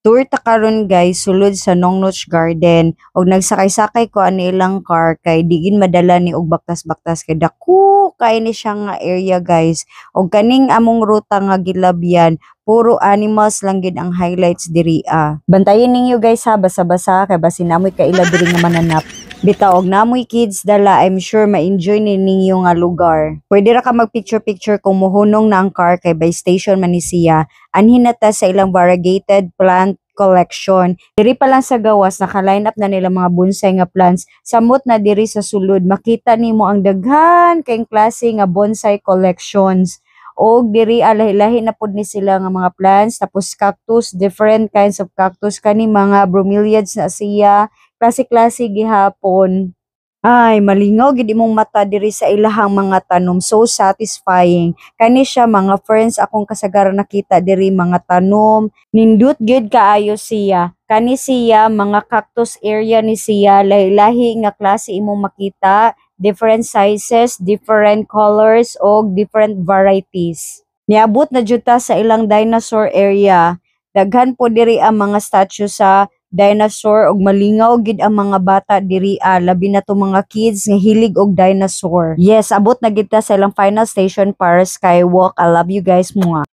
Tour ta karon guys sulod sa Nongnoch Garden og nagsakay-sakay ko ani ilang car kay digin madala ni og baktas-baktas kay dako kay ni siya nga area guys og kaning among ruta nga gilabyan puro animals lang gid ang highlights diri Bantayan ninyo guys ha basa-basa kay basin namoy kaila diri nga mananap. Bitaw og namoy kids dala, I'm sure ma-enjoy ni ninyo nga lugar. Pwede ra ka mag-picture-picture kung muhunong na ang car kay by station man ni siya. Anhin na ta sa ilang variegated plant collection. Diri pa lang sa gawas naka-line up na nila mga bonsai nga plants. Samot na diri sa sulod makita nimo ang daghan kayong klase nga bonsai collections. Og diri lahi-lahi na pud ni sila nga mga plants tapos cactus, different kinds of cactus kani mga bromeliads na siya, klase-klase gihapon. Ay, malingaw gid imong mata diri sa ilahang mga tanom, so satisfying. Kani siya mga ferns akong kasagaran nakita diri mga tanom, nindot gid kaayo siya. Kani siya mga cactus area ni siya, lahi-lahi nga klase imong makita, different sizes, different colors og different varieties. Niabot na jud ta sa ilang dinosaur area. Daghan po diri ang mga statue sa dinosaur og malingaw gid ang mga bata diri labi na to mga kids nga hilig og dinosaur. Yes, abot na gid ta sa ilang final station para Skywalk. I love you guys, mga.